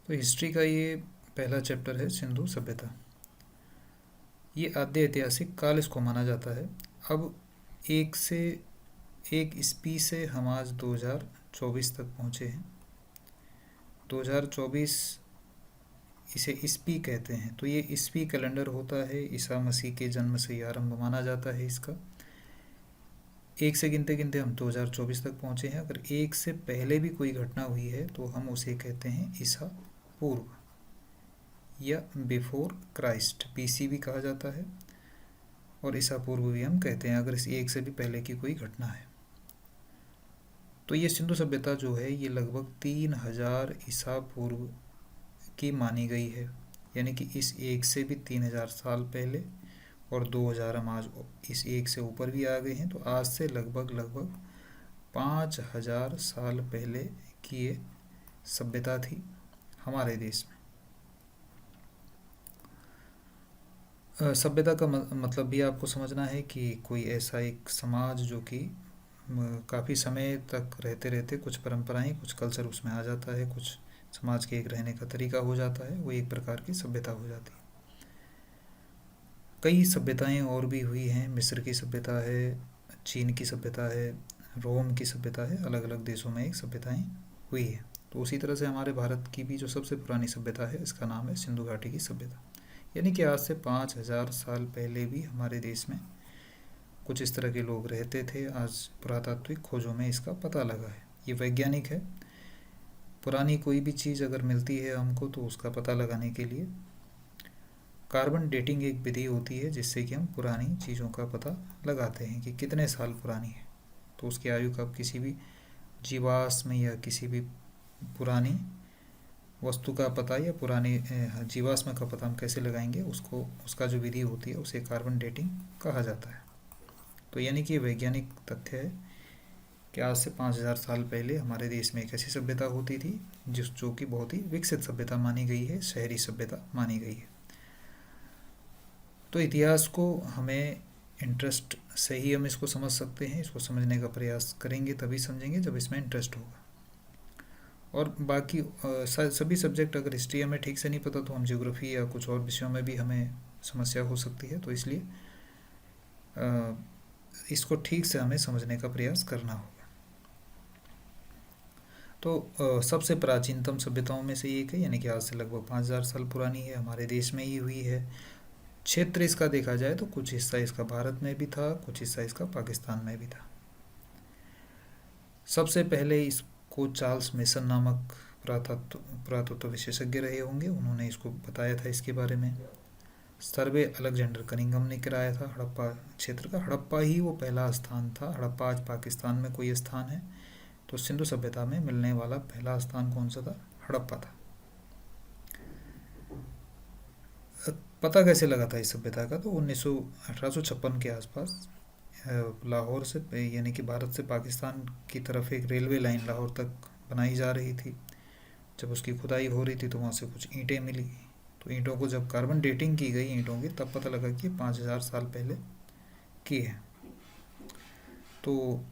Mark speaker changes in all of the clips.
Speaker 1: तो हिस्ट्री का ये पहला चैप्टर है सिंधु सभ्यता। ये आद्य ऐतिहासिक काल इसको माना जाता है। अब एक से एक ईस्वी से हम आज 2024 तक पहुँचे हैं। 2024 इसे ईस्वी कहते हैं। तो ये ईस्वी कैलेंडर होता है, ईसा मसीह के जन्म से ही आरंभ माना जाता है इसका। एक से गिनते गिनते हम 2024 तक पहुँचे हैं। अगर एक से पहले भी कोई घटना हुई है तो हम उसे कहते हैं ईसा पूर्व या बिफोर क्राइस्ट, बीसी भी कहा जाता है और ईसा पूर्व भी हम कहते हैं अगर इस एक से भी पहले की कोई घटना है। तो ये सिंधु सभ्यता जो है ये लगभग 3000 ईसा पूर्व की मानी गई है, यानी कि इस एक से भी 3000 साल पहले, और 2000 हम आज इस एक से ऊपर भी आ गए हैं। तो आज से लगभग 5000 साल पहले की ये सभ्यता थी हमारे देश में। सभ्यता का मतलब भी आपको समझना है कि कोई ऐसा एक समाज जो कि काफ़ी समय तक रहते रहते कुछ परंपराएं, कुछ कल्चर उसमें आ जाता है, कुछ समाज के एक रहने का तरीका हो जाता है, वो एक प्रकार की सभ्यता हो जाती है। कई सभ्यताएं और भी हुई हैं। मिस्र की सभ्यता है, चीन की सभ्यता है, रोम की सभ्यता है, अलग अलग देशों में एक सभ्यताएं हुई है। तो उसी तरह से हमारे भारत की भी जो सबसे पुरानी सभ्यता है इसका नाम है सिंधु घाटी की सभ्यता, यानी कि आज से 5000 साल पहले भी हमारे देश में कुछ इस तरह के लोग रहते थे। आज पुरातात्विक खोजों में इसका पता लगा है। ये वैज्ञानिक है। पुरानी कोई भी चीज़ अगर मिलती है हमको तो उसका पता लगाने के लिए कार्बन डेटिंग एक विधि होती है जिससे कि हम पुरानी चीज़ों का पता लगाते हैं कि कितने साल पुरानी है। तो उसकी आयु का किसी भी जीवाश्म या किसी भी पुरानी वस्तु का पता या पुरानी जीवाश्म का पता हम कैसे लगाएंगे, उसको उसका जो विधि होती है उसे कार्बन डेटिंग कहा जाता है। तो यानी कि वैज्ञानिक तथ्य है कि आज से 5000 साल पहले हमारे देश में एक ऐसी सभ्यता होती थी जो कि बहुत ही विकसित सभ्यता मानी गई है, शहरी सभ्यता मानी गई है। तो इतिहास को हमें इंटरेस्ट से ही हम इसको समझ सकते हैं। इसको समझने का प्रयास करेंगे तभी समझेंगे जब इसमें इंटरेस्ट होगा। और बाकी सभी सब्जेक्ट, अगर हिस्ट्री हमें ठीक से नहीं पता तो हम ज्योग्राफी या कुछ और विषयों में भी हमें समस्या हो सकती है। तो इसलिए इसको ठीक से हमें समझने का प्रयास करना होगा। तो सबसे प्राचीनतम सभ्यताओं में से एक है, यानी कि आज से लगभग 5000 साल पुरानी है, हमारे देश में ही हुई है। क्षेत्र इसका देखा जाए तो कुछ हिस्सा इसका भारत में भी था, कुछ हिस्सा इसका पाकिस्तान में भी था। सबसे पहले इसको चार्ल्स मेसन नामक पुरातत्व विशेषज्ञ रहे होंगे, उन्होंने इसको बताया था इसके बारे में। सर्वे अलेक्जेंडर कनिंघम ने कराया था हड़प्पा क्षेत्र का। हड़प्पा ही वो पहला स्थान था। हड़प्पा आज पाकिस्तान में कोई स्थान है, तो सिंधु सभ्यता में मिलने वाला पहला स्थान कौन सा था? हड़प्पा था। पता कैसे लगा था इस सभ्यता का? तो 1856 के आसपास लाहौर से, यानी कि भारत से पाकिस्तान की तरफ एक रेलवे लाइन लाहौर तक बनाई जा रही थी। जब उसकी खुदाई हो रही थी तो वहाँ से कुछ ईंटें मिली। तो ईंटों को जब कार्बन डेटिंग की गई ईंटों की, तब पता लगा कि 5000 साल पहले की है। तो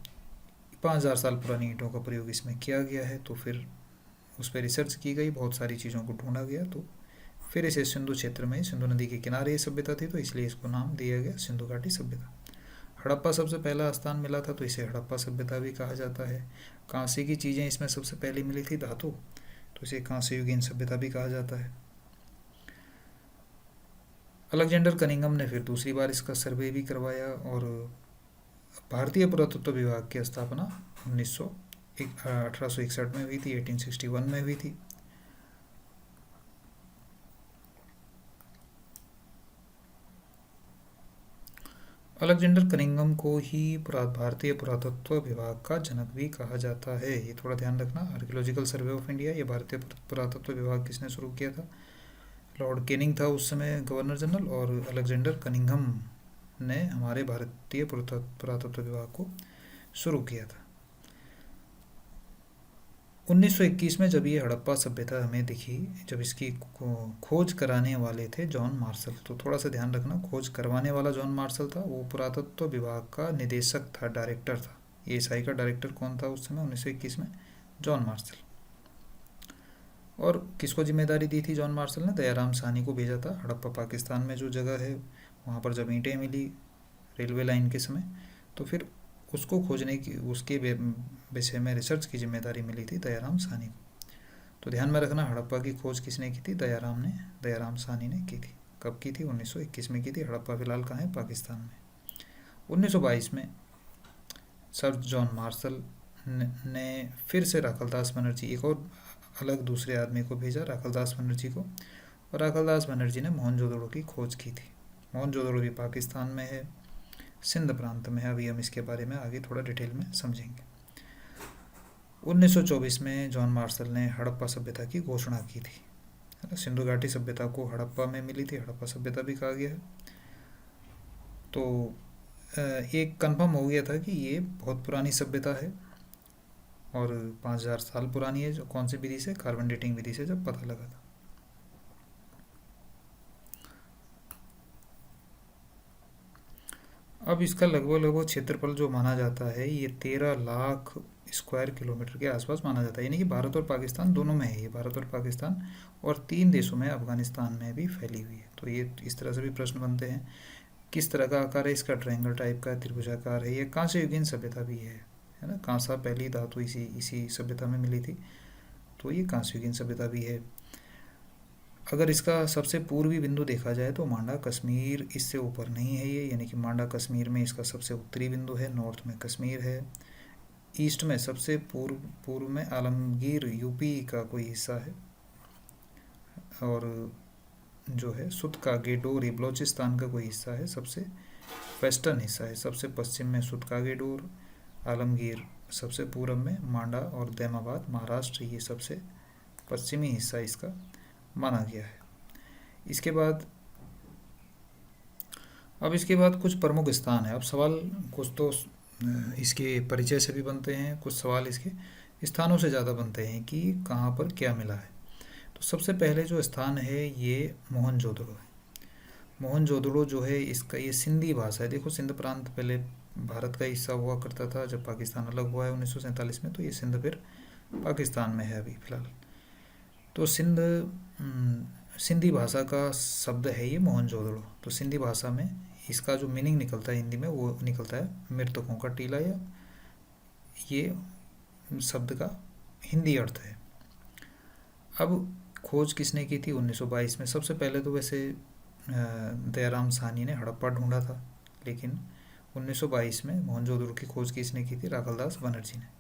Speaker 1: 5000 साल पुरानी ईंटों का प्रयोग इसमें किया गया है। तो फिर उस पर रिसर्च की गई, बहुत सारी चीज़ों को ढूंढा गया। तो फिर इसे सिंधु क्षेत्र में, सिंधु नदी के किनारे ये सभ्यता थी, तो इसलिए इसको नाम दिया गया सिंधु घाटी सभ्यता। हड़प्पा सबसे पहला स्थान मिला था तो इसे हड़प्पा सभ्यता भी कहा जाता है। कांसे की चीज़ें इसमें सबसे पहले मिली थी, धातु, तो इसे कांस्य युगीन सभ्यता भी कहा जाता है। अलेक्जेंडर कनिंघम ने फिर दूसरी बार इसका सर्वे भी करवाया और भारतीय पुरातत्व विभाग की स्थापना 1861 में हुई थी, 1861 में हुई थी। अलेक्जेंडर कनिंघम को ही भारतीय पुरातत्व विभाग का जनक भी कहा जाता है। ये थोड़ा ध्यान रखना। आर्कियोलॉजिकल सर्वे ऑफ इंडिया, ये भारतीय पुरातत्व विभाग किसने शुरू किया था? लॉर्ड केनिंग था उस समय गवर्नर जनरल, और अलेक्जेंडर कनिंघम ने हमारे भारतीय पुरातत्व विभाग को शुरू किया था। 1921 में जब ये हड़प्पा सभ्यता हमें दिखी, जब इसकी खोज कराने वाले थे जॉन मार्शल। तो थोड़ा सा ध्यान रखना, खोज करवाने वाला जॉन मार्शल था, वो पुरातत्व विभाग का निदेशक था, डायरेक्टर था। एएसआई का डायरेक्टर कौन था उस समय 1921 में? John Marshall. और किसको जिम्मेदारी दी थी जॉन मार्शल ने? दयाराम साहनी को भेजा था। हड़प्पा पाकिस्तान में जो जगह है वहाँ पर जब ईंटें मिली रेलवे लाइन के समय, तो फिर उसको खोजने की, उसके विषय में रिसर्च की जिम्मेदारी मिली थी दयाराम साहनी को। तो ध्यान में रखना, हड़प्पा की खोज किसने की थी? दयाराम साहनी ने की थी। कब की थी? 1921 में की थी। हड़प्पा फिलहाल कहाँ है? पाकिस्तान में। 1922 में सर जॉन मार्शल ने फिर से राखलदास बनर्जी, एक और अलग दूसरे आदमी को भेजा, राखलदास बनर्जी को। और राखलदास बनर्जी ने मोहनजोदड़ो की खोज की थी। मोहनजोदड़ो भी पाकिस्तान में है, सिंध प्रांत में है। अभी हम इसके बारे में आगे थोड़ा डिटेल में समझेंगे। 1924 में जॉन मार्शल ने हड़प्पा सभ्यता की घोषणा की थी, है ना। सिंधु घाटी सभ्यता को हड़प्पा में मिली थी, हड़प्पा सभ्यता भी कहा गया है। तो एक कंफर्म हो गया था कि ये बहुत पुरानी सभ्यता है और 5000 साल पुरानी है। जो कौन सी विधि से? कार्बन डेटिंग विधि से जब पता लगा था। अब इसका लगभग क्षेत्रफल जो माना जाता है ये 13 लाख स्क्वायर किलोमीटर के आसपास माना जाता है। यानी कि भारत और पाकिस्तान दोनों में है ये, भारत और पाकिस्तान, और 3 देशों में, अफगानिस्तान में भी फैली हुई है। तो ये इस तरह से भी प्रश्न बनते हैं, किस तरह का आकार है इसका? ट्रायंगल टाइप का, त्रिभुजाकार है। ये कांस्य युगीन सभ्यता भी है ना। कांसा पहली धातु इसी इसी सभ्यता में मिली थी, तो ये कांस्य युगीन सभ्यता भी है। अगर इसका सबसे पूर्वी बिंदु देखा जाए तो मांडा कश्मीर इससे ऊपर नहीं है ये, यानी कि मांडा कश्मीर में इसका सबसे उत्तरी बिंदु है। नॉर्थ में कश्मीर है। ईस्ट में सबसे पूर्व में आलमगीर यूपी का कोई हिस्सा है। और जो है सुत का गेडोर, ये बलोचिस्तान का कोई हिस्सा है, सबसे वेस्टर्न हिस्सा है। सबसे पश्चिम में सुत का गेडोर, आलमगीर सबसे पूर्व में, मांडा और दैमाबाद महाराष्ट्र ये सबसे पश्चिमी हिस्सा इसका माना गया है। इसके बाद कुछ प्रमुख स्थान है। अब सवाल कुछ तो इसके परिचय से भी बनते हैं, कुछ सवाल इसके स्थानों से ज़्यादा बनते हैं कि कहाँ पर क्या मिला है। तो सबसे पहले जो स्थान है ये मोहनजोदड़ो है। मोहनजोदड़ो जो है इसका, ये सिंधी भाषा है। देखो, सिंध प्रांत पहले भारत का हिस्सा हुआ करता था, जब पाकिस्तान अलग हुआ है 1947 में, तो ये सिंध फिर पाकिस्तान में है अभी फ़िलहाल। तो सिंधी भाषा का शब्द है ये मोहनजोदड़ो। तो सिंधी भाषा में इसका जो मीनिंग निकलता है हिंदी में, वो निकलता है मृतकों का टीला, या ये शब्द का हिंदी अर्थ है। अब खोज किसने की थी 1922 में? सबसे पहले तो वैसे दयाराम साहनी ने हड़प्पा ढूंढा था, लेकिन 1922 में मोहनजोदड़ो की खोज किसने की थी? राखलदास बनर्जी ने।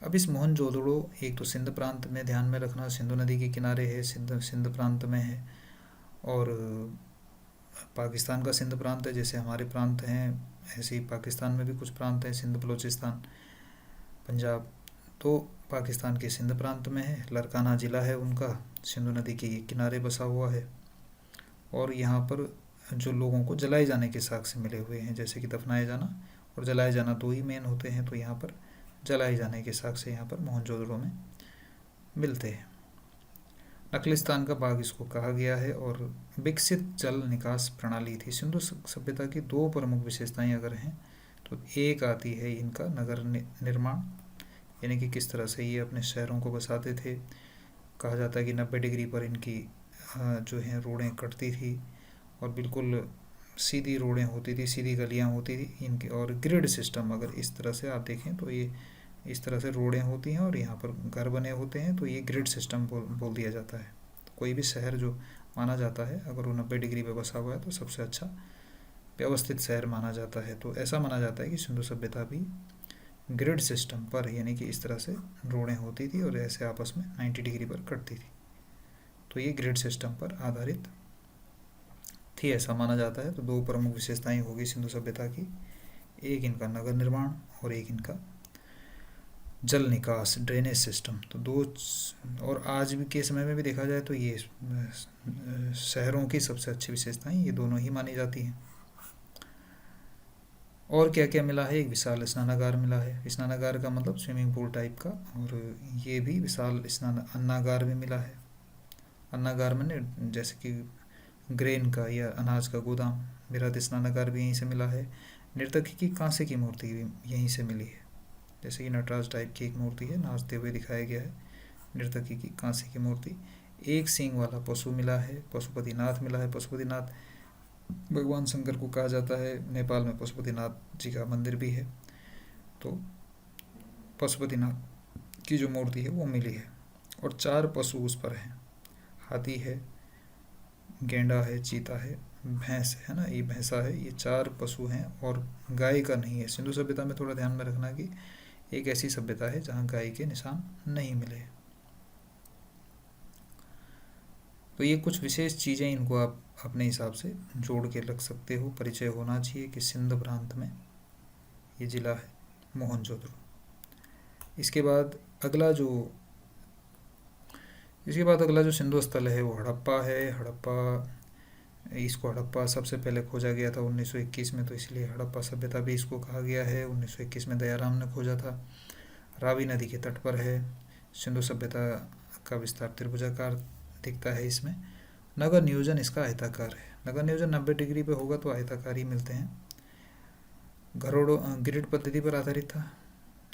Speaker 1: अब इस मोहनजोदड़ो, एक तो सिंध प्रांत में, ध्यान में रखना, सिंधु नदी के किनारे है, सिंध प्रांत में है। और पाकिस्तान का सिंध प्रांत है, जैसे हमारे प्रांत हैं ऐसे ही पाकिस्तान में भी कुछ प्रांत हैं, सिंध, बलूचिस्तान, पंजाब। तो पाकिस्तान के सिंध प्रांत में है, लरकाना ज़िला है उनका, सिंधु नदी के किनारे बसा हुआ है। और यहाँ पर जो लोगों को जलाए जाने के साक्ष्य मिले हुए हैं, जैसे कि दफनाए जाना और जलाए जाना दो ही मेन होते हैं, तो यहाँ पर जलाए जाने के साक्ष्य यहाँ पर मोहनजोदड़ो में मिलते हैं। नखलिस्तान का बाग इसको कहा गया है। और विकसित जल निकास प्रणाली थी। सिंधु सभ्यता की दो प्रमुख विशेषताएं अगर हैं तो एक आती है इनका नगर निर्माण, यानी कि किस तरह से ये अपने शहरों को बसाते थे। कहा जाता है कि 90 डिग्री पर इनकी जो है रोडें कटती थी और बिल्कुल सीधी रोडें होती थी, सीधी गलियां होती थी इनके। और ग्रिड सिस्टम, अगर इस तरह से आप देखें तो ये इस तरह से रोडें होती हैं और यहाँ पर घर बने होते हैं, तो ये ग्रिड सिस्टम बोल दिया जाता है। तो कोई भी शहर जो माना जाता है, अगर वो 90 डिग्री पे बसा हुआ है, तो सबसे अच्छा व्यवस्थित शहर माना जाता है। तो ऐसा माना जाता है कि सिंधु सभ्यता भी ग्रिड सिस्टम पर, यानी कि इस तरह से रोडें होती थी और ऐसे आपस में 90 डिग्री पर कटती थी, तो ये ग्रिड सिस्टम पर आधारित थी, ऐसा माना जाता है। तो दो प्रमुख विशेषताएं होगी सिंधु सभ्यता की, एक इनका नगर निर्माण और एक इनका जल निकास, ड्रेनेज सिस्टम। तो दो, और आज भी के समय में भी देखा जाए तो ये शहरों की सबसे अच्छी विशेषताएं ये दोनों ही मानी जाती हैं। और क्या क्या मिला है? एक विशाल स्नानागार मिला है। स्नानागार का मतलब स्विमिंग पूल टाइप का, और ये भी विशाल अन्नागार भी मिला है। अन्नागार में जैसे कि ग्रेन का या अनाज का गोदाम। बृहद स्नानागार भी यहीं से मिला है। नर्तकी की कांसे की मूर्ति भी यहीं से मिली है, जैसे कि नटराज टाइप की एक मूर्ति है, नाचते हुए दिखाया गया है, नर्तकी की कांसे की मूर्ति। एक सींग वाला पशु मिला है, पशुपतिनाथ मिला है। पशुपतिनाथ भगवान शंकर को कहा जाता है। नेपाल में पशुपतिनाथ जी का मंदिर भी है। तो पशुपतिनाथ की जो मूर्ति है वो मिली है। और 4 पशु उस पर हैं। हाथी है, गेंडा है, चीता है, भैंस है ना, ये भैंसा है। ये 4 पशु हैं और गाय का नहीं है। सिंधु सभ्यता में थोड़ा ध्यान में रखना कि एक ऐसी सभ्यता है जहाँ गाय के निशान नहीं मिले। तो ये कुछ विशेष चीज़ें, इनको आप अपने हिसाब से जोड़ के रख सकते हो। परिचय होना चाहिए कि सिंध प्रांत में ये ज़िला है मोहनजोदड़ो। इसके बाद अगला जो इसके बाद अगला जो सिंधु स्थल है वो हड़प्पा है। इसको हड़प्पा सबसे पहले खोजा गया था 1921 में, तो इसलिए हड़प्पा सभ्यता भी इसको कहा गया है। 1921 में दयाराम ने खोजा था। रावी नदी के तट पर है। सिंधु सभ्यता का विस्तार त्रिभुजाकार दिखता है इसमें। नगर नियोजन इसका आयताकार है। नगर नियोजन 90 डिग्री पे होगा तो आयताकार ही मिलते हैं। घरोड़ों ग्रिड पद्धति पर आधारित था,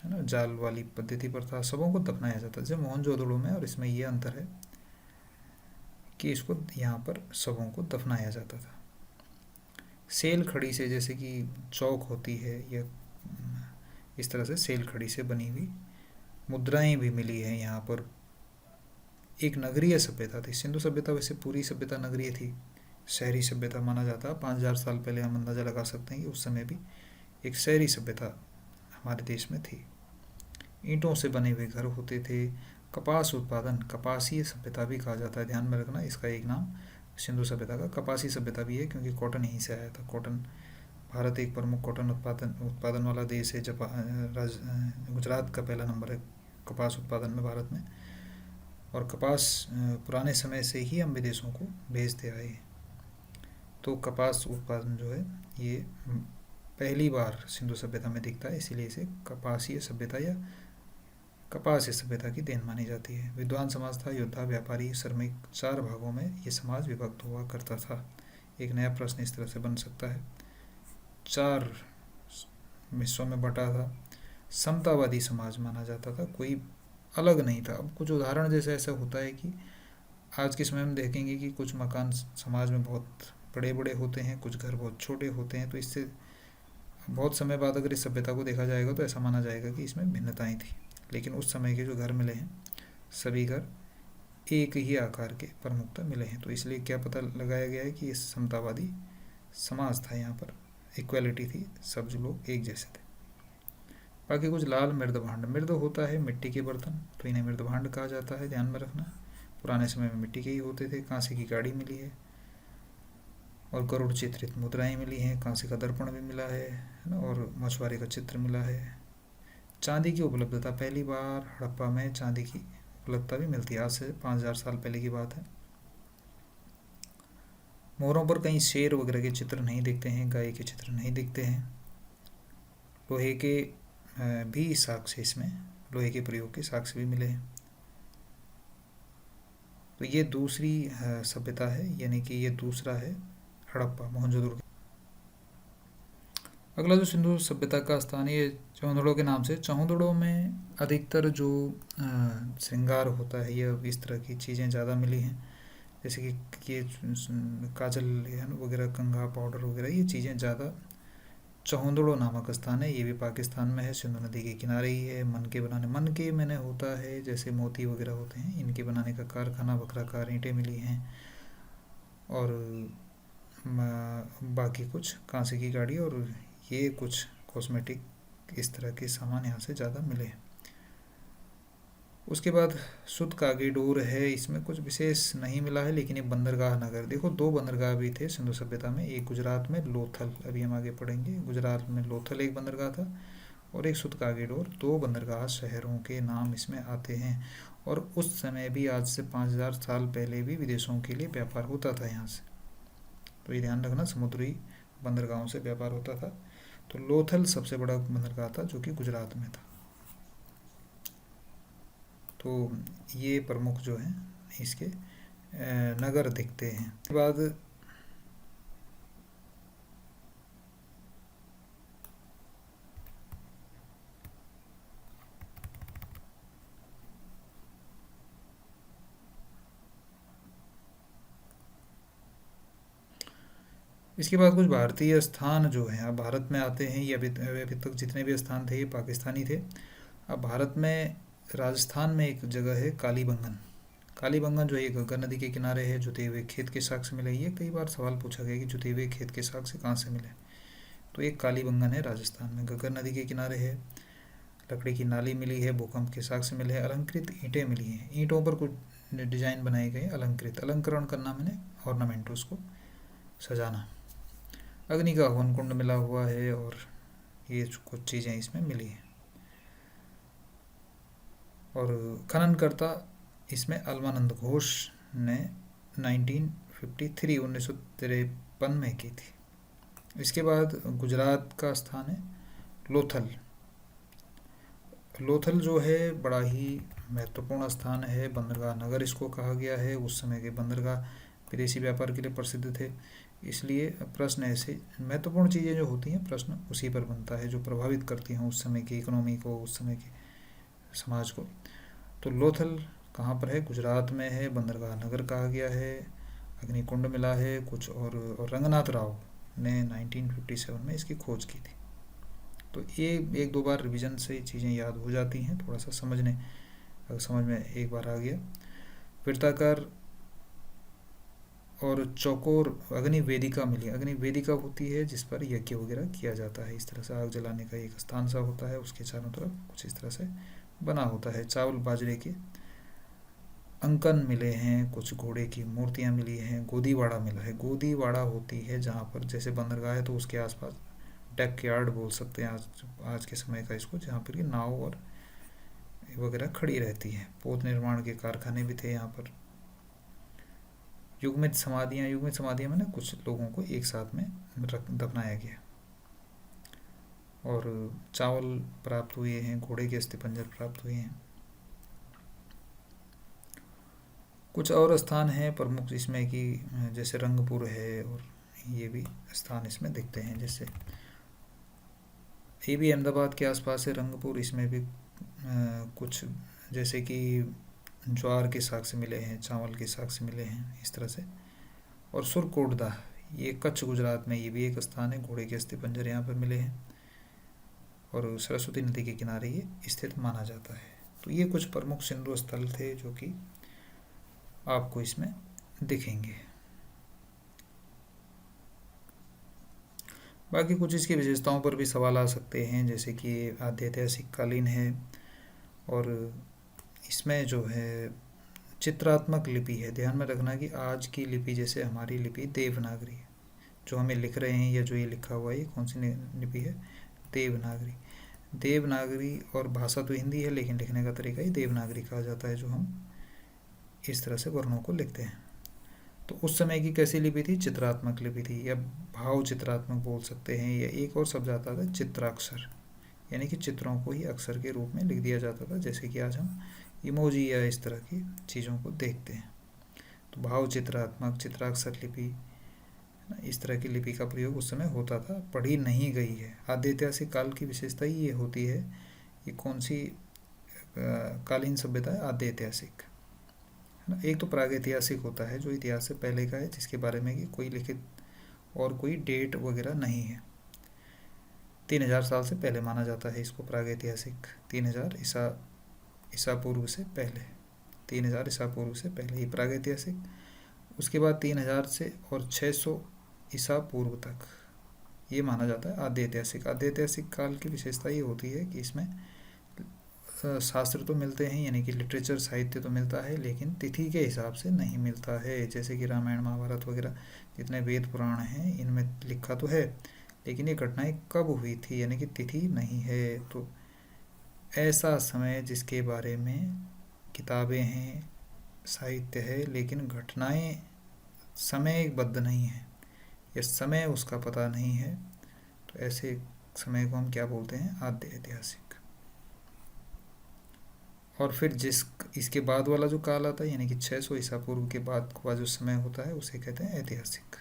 Speaker 1: है ना, जाल वाली पद्धति पर था। सबों को दफनाया जाता है। जैसे मोहनजोदड़ो में और इसमें ये अंतर है कि इसको यहाँ पर सबों को दफनाया जाता था। सेल खड़ी से, जैसे कि चौक होती है या इस तरह से सेल खड़ी से बनी हुई मुद्राएं भी मिली हैं यहाँ पर। एक नगरीय सभ्यता थी सिंधु सभ्यता। वैसे पूरी सभ्यता नगरीय थी, शहरी सभ्यता माना जाता है। 5000 साल पहले हम अंदाज़ा लगा सकते हैं कि उस समय भी एक शहरी सभ्यता हमारे देश में थी। ईंटों से बने हुए घर होते थे। कपास उत्पादन कपासीय सभ्यता भी कहा जाता है। ध्यान में रखना, इसका एक नाम सिंधु सभ्यता का कपासी सभ्यता भी है, क्योंकि कॉटन यहीं से आया था। कॉटन, भारत एक प्रमुख कॉटन उत्पादन वाला देश है। गुजरात का पहला नंबर है कपास उत्पादन में भारत में। और कपास पुराने समय से ही हम विदेशों को भेजते आए हैं। तो कपास उत्पादन जो है ये पहली बार सिंधु सभ्यता में दिखता है, इसीलिए इसे कपासीय सभ्यता या कपासीय सभ्यता की देन मानी जाती है। विद्वान समाज था, योद्धा, व्यापारी, श्रमिक, 4 भागों में ये समाज विभक्त हुआ करता था। एक नया प्रश्न इस तरह से बन सकता है। 4 हिस्सों में बटा था। समतावादी समाज माना जाता था, कोई अलग नहीं था। अब कुछ उदाहरण जैसे ऐसा होता है कि आज के समय में देखेंगे कि कुछ मकान समाज में बहुत बड़े बड़े होते हैं, कुछ घर बहुत छोटे होते हैं। तो इससे बहुत समय बाद अगर इस सभ्यता को देखा जाएगा तो ऐसा माना जाएगा कि इसमें भिन्नताएं थी। लेकिन उस समय के जो घर मिले हैं, सभी घर एक ही आकार के प्रमुखता मिले हैं। तो इसलिए क्या पता लगाया गया है कि ये समतावादी समाज था। यहाँ पर इक्वालिटी थी, सब जो लोग एक जैसे थे। बाकी कुछ लाल मृद भांड। मृद होता है मिट्टी के बर्तन, तो इन्हें मृद भांड कहा जाता है। ध्यान में रखना, पुराने समय में मिट्टी के ही होते थे। कांसे की गाड़ी मिली है और गरुड़ चित्रित मुद्राएं मिली हैं। कांसे का दर्पण भी मिला है ना, और मछुआरे का चित्र मिला है। चांदी की उपलब्धता, पहली बार हड़प्पा में चांदी की उपलब्धता भी मिलती है। आज से 5000 साल पहले की बात है। मोहरों पर कहीं शेर वगैरह के चित्र नहीं दिखते हैं, गाय के चित्र नहीं दिखते हैं। लोहे के भी साक्ष्य, इसमें लोहे के प्रयोग के साक्ष्य भी मिले हैं। तो ये दूसरी सभ्यता है, यानी कि ये दूसरा है हड़प्पा, मोहनजोदड़ो। अगला जो सिंधु सभ्यता का स्थान है ये चौंधड़ों के नाम से। चौंधड़ों में अधिकतर जो श्रृंगार होता है, ये इस तरह की चीज़ें ज़्यादा मिली हैं। जैसे कि ये काजल वगैरह, कंघा, पाउडर वगैरह, ये चीज़ें ज़्यादा चौंधड़ो नामक स्थान है। ये भी पाकिस्तान में है, सिंधु नदी के किनारे ही है। मन के मैंने होता है जैसे मोती वगैरह होते हैं, इनके बनाने का कारखाना, वक्राकार ईंटें मिली हैं। और बाकी कुछ कांसे की गाड़ी और ये कुछ कॉस्मेटिक, इस तरह के सामान यहाँ से ज़्यादा मिले हैं। उसके बाद सुत कागीडोर है, इसमें कुछ विशेष नहीं मिला है, लेकिन ये बंदरगाह नगर। देखो 2 बंदरगाह भी थे सिंधु सभ्यता में। एक गुजरात में लोथल, अभी हम आगे पढ़ेंगे। गुजरात में लोथल एक बंदरगाह था, और एक सुत कागीडोर। 2 बंदरगाह शहरों के नाम इसमें आते हैं। और उस समय भी, आज से 5000 साल पहले भी विदेशों के लिए व्यापार होता था यहाँ से। तो ये ध्यान रखना, समुद्री बंदरगाहों से व्यापार होता था। तो लोथल सबसे बड़ा बंदरगाह था, जो कि गुजरात में था। तो ये प्रमुख जो हैं इसके नगर दिखते हैं। उसके बाद इसके बाद कुछ भारतीय स्थान जो हैं अब भारत में आते हैं। ये अभी तक जितने भी स्थान थे ये पाकिस्तानी थे। अब भारत में राजस्थान में एक जगह है कालीबंगन। कालीबंगन जो है गंगा नदी के किनारे है। जुते हुए खेत के साग से मिले। ये कई बार सवाल पूछा गया कि जुते हुए खेत के साग से कहाँ से मिले। तो एक कालीबंगन है राजस्थान में, गंगा नदी के किनारे है। लकड़ी की नाली मिली है, भूकंप के साग से मिले है। अलंकृत ईंटें मिली हैं, ईंटों पर कुछ डिजाइन बनाए गए। अलंकृत, अलंकरण करना मैंने, ऑर्नामेंट, उसको सजाना। अग्नि का हवन कुंड मिला हुआ है और ये कुछ चीज़ें इसमें मिली हैं। और खननकर्ता इसमें अल्मानंद घोष ने 1953 में की थी। इसके बाद गुजरात का स्थान है लोथल। लोथल जो है बड़ा ही महत्वपूर्ण स्थान है। बंदरगाह नगर इसको कहा गया है। उस समय के बंदरगाह विदेशी व्यापार के लिए प्रसिद्ध थे। इसलिए प्रश्न ऐसे महत्वपूर्ण चीज़ें जो होती हैं प्रश्न उसी पर बनता है, जो प्रभावित करती हैं उस समय की इकोनॉमी को, उस समय के समाज को। तो लोथल कहाँ पर है? गुजरात में है। बंदरगाह नगर कहा गया है। अग्निकुंड मिला है कुछ। और रंगनाथ राव ने 1957 में इसकी खोज की थी। तो ये एक दो बार रिवीजन से चीज़ें याद हो जाती हैं, थोड़ा सा समझ में एक बार आ गया। वृत्ताकार और चौकोर अग्नि वेदिका मिली। अग्नि वेदिका होती है जिस पर यज्ञ वगैरह किया जाता है। इस तरह से आग जलाने का एक स्थान सा होता है, उसके चारों तरफ कुछ इस तरह से बना होता है। चावल बाजरे के अंकन मिले हैं, कुछ घोड़े की मूर्तियाँ मिली हैं। गोदीवाड़ा मिला है। गोदीवाड़ा होती है जहाँ पर जैसे बंदरगाह है तो उसके आसपास डेक यार्ड बोल सकते हैं आज के समय का इसको, जहाँ पर कि नाव और वगैरह खड़ी रहती है। पोत निर्माण के कारखाने भी थे यहाँ पर। युग्मित समाधियाँ मैंने कुछ लोगों को एक साथ में दफनाया गया। और चावल प्राप्त हुए हैं, घोड़े के अस्थिपंजर प्राप्त हुए हैं। कुछ और स्थान हैं प्रमुख जिसमें कि जैसे रंगपुर है, और ये भी स्थान इसमें दिखते हैं। जैसे ये भी अहमदाबाद के आसपास है रंगपुर। इसमें भी कुछ जैसे कि ज्वार के साग से मिले हैं, चावल के साग से मिले हैं, इस तरह से। और सुरकोटदा, ये कच्छ गुजरात में, ये भी एक स्थान है। घोड़े के अस्थिपंजर यहाँ पर मिले हैं और सरस्वती नदी के किनारे ये स्थित माना जाता है। तो ये कुछ प्रमुख सिंधु स्थल थे जो कि आपको इसमें दिखेंगे। बाकी कुछ इसकी विशेषताओं पर भी सवाल आ सकते हैं, जैसे कि आद्य ऐतिहासिक कालीन है और इसमें जो है चित्रात्मक लिपि है। ध्यान में रखना कि आज की लिपि जैसे हमारी लिपि देवनागरी है, जो हमें लिख रहे हैं या जो ये लिखा हुआ है ये कौन सी लिपि है? देवनागरी। देवनागरी और भाषा तो हिंदी है लेकिन लिखने का तरीका ही देवनागरी कहा जाता है, जो हम इस तरह से वर्णों को लिखते हैं। तो उस समय की कैसी लिपि थी? चित्रात्मक लिपि थी, या भाव चित्रात्मक बोल सकते हैं। या एक और शब्द आता था चित्राक्षर, यानी कि चित्रों को ही अक्षर के रूप में लिख दिया जाता था, जैसे कि आज हम इमोजी या इस तरह की चीज़ों को देखते हैं। तो भाव चित्रात्मक, चित्राक्षर लिपि, इस तरह की लिपि का प्रयोग उस समय होता था। पढ़ी नहीं गई है। आद्य ऐतिहासिक काल की विशेषता ही ये होती है। ये कौन सी कालीन सभ्यता है? आद्य ऐतिहासिक, है ना। एक तो प्रागैतिहासिक होता है जो इतिहास से पहले का है, जिसके बारे में कि कोई लिखित और कोई डेट वगैरह नहीं है। 3000 साल से पहले माना जाता है इसको प्रागैतिहासिक। 3000 ईसा पूर्व से पहले, 3000 ईसा पूर्व से पहले ये प्रागैतिहासिक। उसके बाद 3000 से और 600 ईसा पूर्व तक ये माना जाता है आद्य ऐतिहासिक। आद्य ऐतिहासिक काल की विशेषता ये होती है कि इसमें शास्त्र तो मिलते हैं, यानी कि लिटरेचर, साहित्य तो मिलता है, लेकिन तिथि के हिसाब से नहीं मिलता है। जैसे कि रामायण महाभारत वगैरह जितने वेद पुराण हैं इनमें लिखा तो है, लेकिन ये घटनाएं कब हुई थी यानी कि तिथि नहीं है। तो ऐसा समय जिसके बारे में किताबें हैं, साहित्य है, लेकिन घटनाएं समयबद्ध नहीं है या समय उसका पता नहीं है, तो ऐसे समय को हम क्या बोलते हैं? आद्य ऐतिहासिक। और फिर इसके बाद वाला जो काल आता है, यानी कि 600 ईसा पूर्व के बाद का जो समय होता है उसे कहते हैं ऐतिहासिक।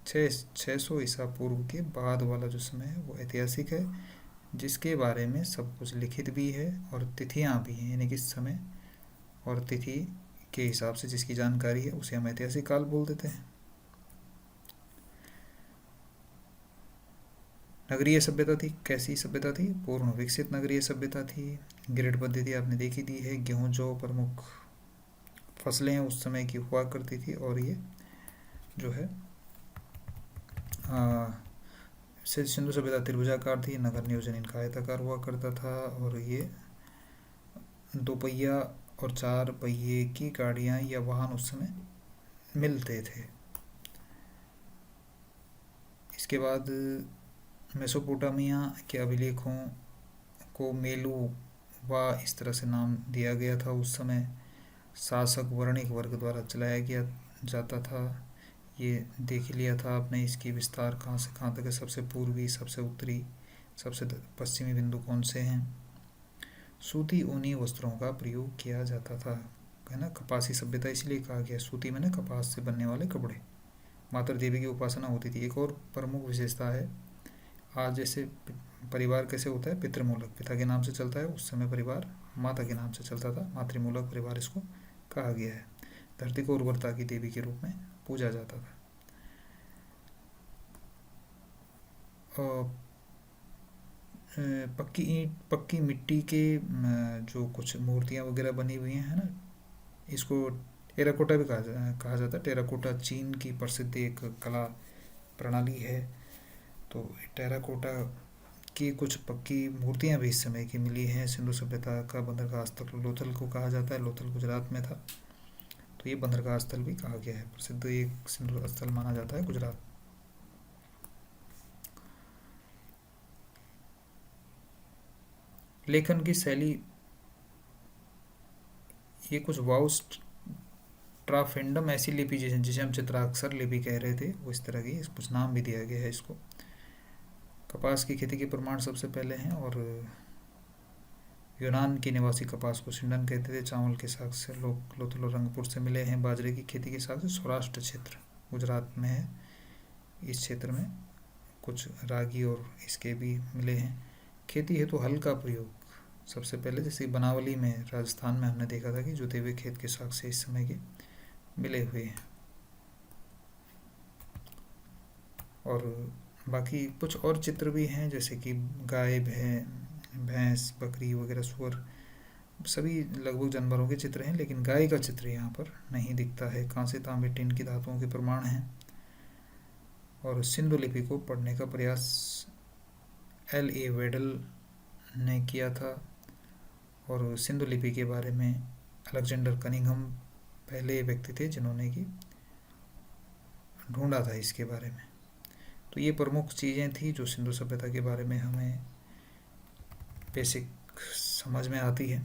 Speaker 1: 600 ईसा पूर्व के बाद वाला जो समय है वो ऐतिहासिक है, जिसके बारे में सब कुछ लिखित भी है और तिथियां भी हैं, यानी कि समय और तिथि के हिसाब से जिसकी जानकारी है उसे हम ऐतिहासिक काल बोल देते हैं। नगरीय सभ्यता थी, कैसी सभ्यता थी? पूर्ण विकसित नगरीय सभ्यता थी। ग्रिड पद्धति आपने देखी दी है। गेहूं जो प्रमुख फसलें उस समय की हुआ करती थी, और ये जो है सिंधु सभ्यता त्रिभुजाकार थी, नगर नियोजन इनका आयताकार हुआ करता था, और ये 2 पहिया और 4 पहिए की गाड़ियाँ या वाहन उस समय मिलते थे। इसके बाद मेसोपोटामिया के अभिलेखों को मेलू व इस तरह से नाम दिया गया था। उस समय शासक वर्णिक वर्ग द्वारा चलाया गया जाता था। ये देख लिया था आपने, इसकी विस्तार कहाँ से कहाँ तक है, सबसे पूर्वी, सबसे उत्तरी, सबसे पश्चिमी बिंदु कौन से हैं। सूती ऊनी वस्त्रों का प्रयोग किया जाता था, है ना। कपासी सभ्यता इसलिए कहा गया, सूती में ना कपास से बनने वाले कपड़े। माता देवी की उपासना होती थी। एक और प्रमुख विशेषता है, आज जैसे परिवार कैसे होता है, पितृमूलक, पिता के नाम से चलता है, उस समय परिवार माता के नाम से चलता था, मातृमूलक परिवार इसको कहा गया है। धरती को उर्वरता की देवी के रूप में पूजा जाता था। पक्की ईंट, पक्की मिट्टी के जो कुछ मूर्तियाँ वगैरह बनी हुई हैं, है ना, इसको टेराकोटा भी कहा जाता है। टेराकोटा चीन की प्रसिद्ध एक कला प्रणाली है। तो टेराकोटा की कुछ पक्की मूर्तियाँ भी इस समय की मिली हैं। सिंधु सभ्यता का बंदरगाह स्थल लोथल को कहा जाता है, लोथल गुजरात में था, तो ये बंदरगाह स्थल भी कहा गया है, प्रसिद्ध एक सिंधु स्थल माना जाता है गुजरात। लेखन की शैली, ये कुछ वाउस ट्राफेंडम ऐसी लिपि जिसे हम चित्राक्षर लिपि कह रहे थे, वो इस तरह की, कुछ नाम भी दिया गया है इसको। कपास की खेती के प्रमाण सबसे पहले हैं, और यूनान के निवासी कपास को सिंडन कहते थे। चावल के साग से लोग लोथल और रंगपुर से मिले हैं। बाजरे की खेती के साग से सौराष्ट्र क्षेत्र गुजरात में है, इस क्षेत्र में कुछ रागी और इसके भी मिले हैं। खेती हेतु हल का प्रयोग सबसे पहले, जैसे बनावली में राजस्थान में हमने देखा था कि जोते हुए खेत के साग से इस समय के मिले हुए हैं। और बाकी कुछ और चित्र भी हैं, जैसे कि गाय, भैंस, बकरी वगैरह, सुअर, सभी लगभग जानवरों के चित्र हैं, लेकिन गाय का चित्र यहाँ पर नहीं दिखता है। कांसे, तांबे, टिन की धातुओं के प्रमाण हैं। और सिंधु लिपि को पढ़ने का प्रयास L.A. वेडल ने किया था, और सिंधु लिपि के बारे में अलेक्जेंडर कनिंघम पहले व्यक्ति थे जिन्होंने कि ढूंढा था इसके बारे में। तो ये प्रमुख चीज़ें थी जो सिंधु सभ्यता के बारे में हमें बेसिक समझ में आती है।